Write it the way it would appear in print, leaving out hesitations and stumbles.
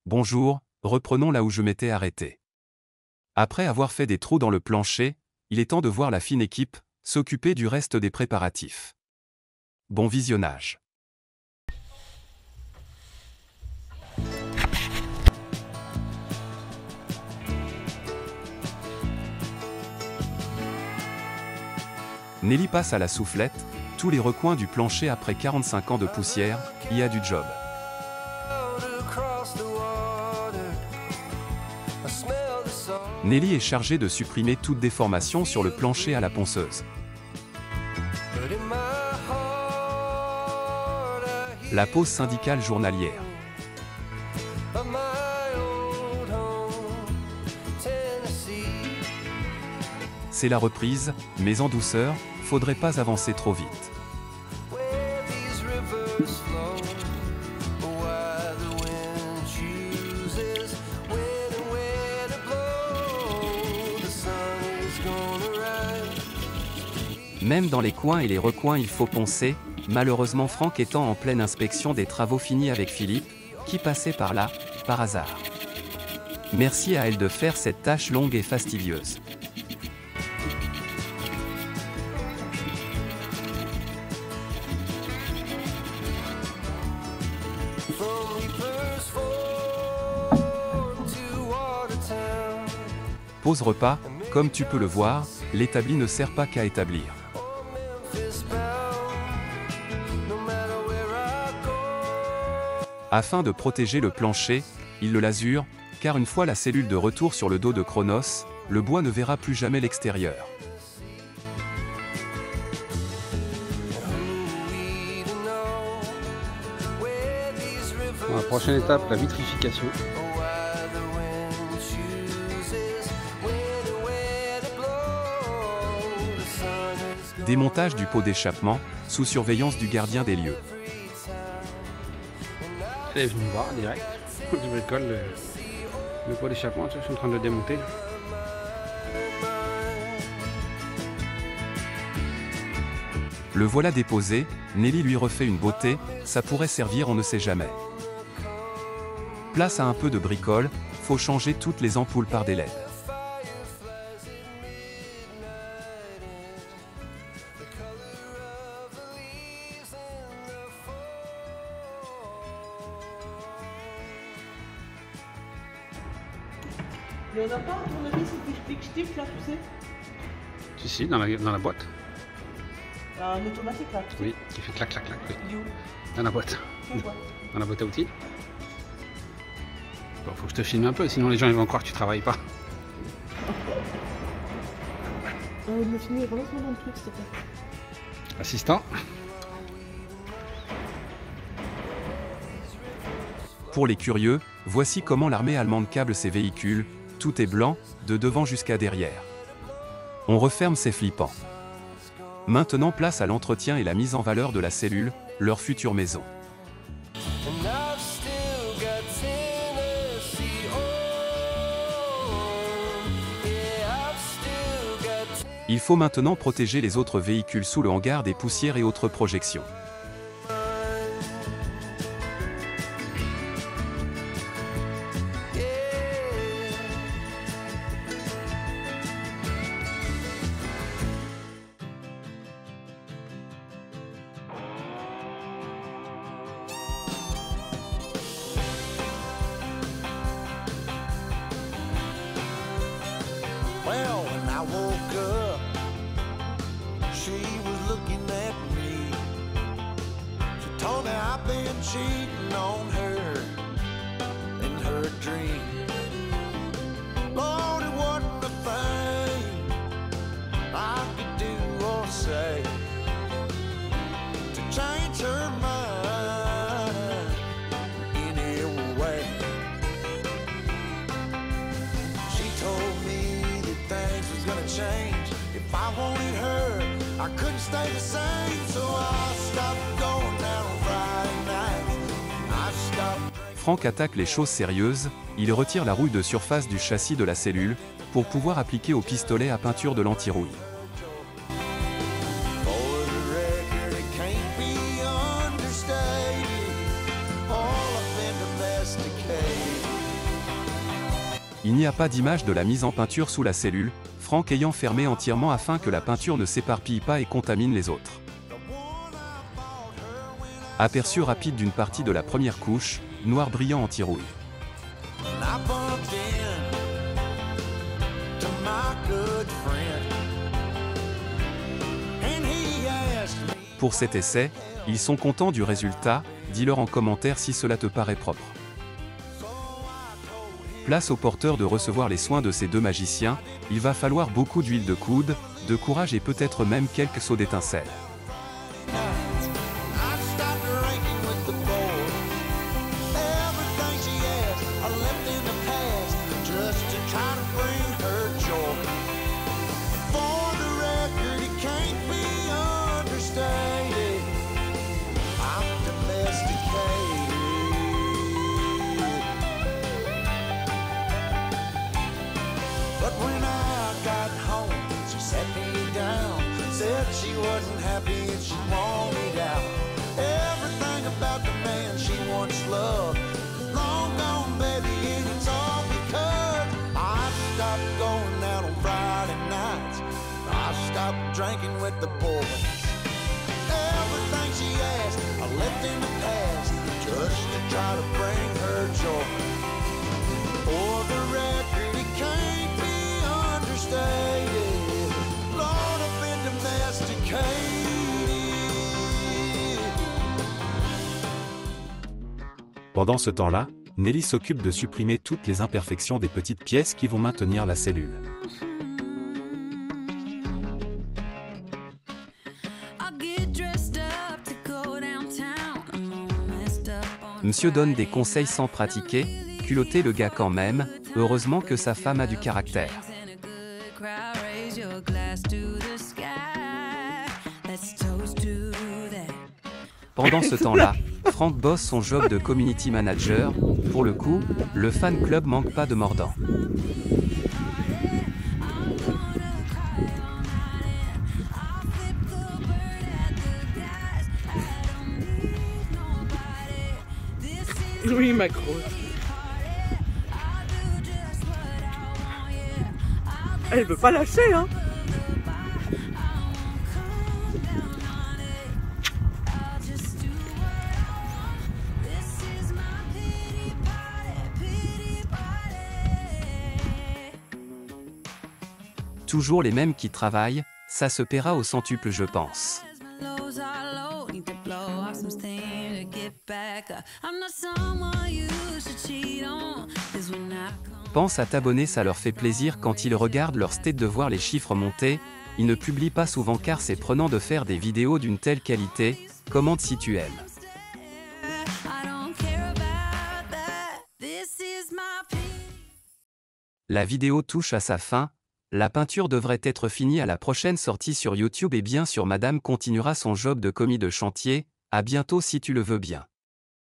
Bonjour, reprenons là où je m'étais arrêté. Après avoir fait des trous dans le plancher, il est temps de voir la fine équipe s'occuper du reste des préparatifs. Bon visionnage. Nelly passe à la soufflette, tous les recoins du plancher après 45 ans de poussière, y a du job. Nelly est chargée de supprimer toute déformation sur le plancher à la ponceuse. La pause syndicale journalière. C'est la reprise, mais en douceur, faudrait pas avancer trop vite. Même dans les coins et les recoins il faut poncer, malheureusement Franck étant en pleine inspection des travaux finis avec Philippe, qui passait par là, par hasard. Merci à elle de faire cette tâche longue et fastidieuse. Pause repas, comme tu peux le voir, l'établi ne sert pas qu'à établir. Afin de protéger le plancher, il le lasure, car une fois la cellule de retour sur le dos de Chronos, le bois ne verra plus jamais l'extérieur. La prochaine étape, la vitrification. Démontage du pot d'échappement, sous surveillance du gardien des lieux. Elle est venue me voir direct. Je bricole le pot d'échappement, je suis en train de le démonter. Le voilà déposé, Nelly lui refait une beauté, ça pourrait servir on ne sait jamais. Place à un peu de bricole, faut changer toutes les ampoules par des LED. Il n'y en a pas un tournevis qui clic-stick là, tu sais? Si, si, dans la boîte. Un automatique là, tu sais? Oui, qui fait clac, clac, clac. Oui. Il est où? Dans la boîte. Quelle boîte? Dans la boîte à outils. Bon, faut que je te filme un peu, sinon les gens ils vont croire que tu travailles pas. Me filmer, relance-moi dans le truc, s'il te plaît. Assistant. Pour les curieux, voici comment l'armée allemande câble ses véhicules, tout est blanc, de devant jusqu'à derrière. On referme ces flippants. Maintenant place à l'entretien et la mise en valeur de la cellule, leur future maison. Il faut maintenant protéger les autres véhicules sous le hangar des poussières et autres projections. Well, when I woke up, she was looking at me. She told me I've been cheating on her in her dream. Lord, it wasn't a thing I could do or say to change her mind in any way. She told me things was gonna change. If I wanted her, I couldn't stay the same. So I stopped going down on Friday nights. I stopped. Franck attaque les choses sérieuses, il retire la rouille de surface du châssis de la cellule, pour pouvoir appliquer au pistolet à peinture de l'anti-rouille. All I've been domesticated. Il n'y a pas d'image de la mise en peinture sous la cellule, Franck ayant fermé entièrement afin que la peinture ne s'éparpille pas et contamine les autres. Aperçu rapide d'une partie de la première couche, noir brillant anti-rouille. Pour cet essai, ils sont contents du résultat, dis-leur en commentaire si cela te paraît propre. Place au porteur de recevoir les soins de ces deux magiciens, il va falloir beaucoup d'huile de coude, de courage et peut-être même quelques sauts d'étincelles. Said she wasn't happy and she wanted out. Everything about the man she once loved is long gone, baby, and it's all because I stopped going out on Friday nights. I stopped drinking with the boys. Everything she asked, I left in the past just to try to bring her joy. For the record, it can't be understated. Pendant ce temps-là, Nelly s'occupe de supprimer toutes les imperfections des petites pièces qui vont maintenir la cellule. Monsieur donne des conseils sans pratiquer, culotté le gars quand même, heureusement que sa femme a du caractère. Pendant ce temps-là, Franck bosse son job de community manager. Pour le coup, le fan club manque pas de mordant. Oui, Macron. Elle veut pas lâcher, hein. Toujours les mêmes qui travaillent, ça se paiera au centuple je pense. Pense à t'abonner, ça leur fait plaisir quand ils regardent leur state de voir les chiffres monter. Ils ne publient pas souvent car c'est prenant de faire des vidéos d'une telle qualité. Commente si tu aimes. La vidéo touche à sa fin. La peinture devrait être finie à la prochaine sortie sur YouTube et bien sûr madame continuera son job de commis de chantier. À bientôt si tu le veux bien.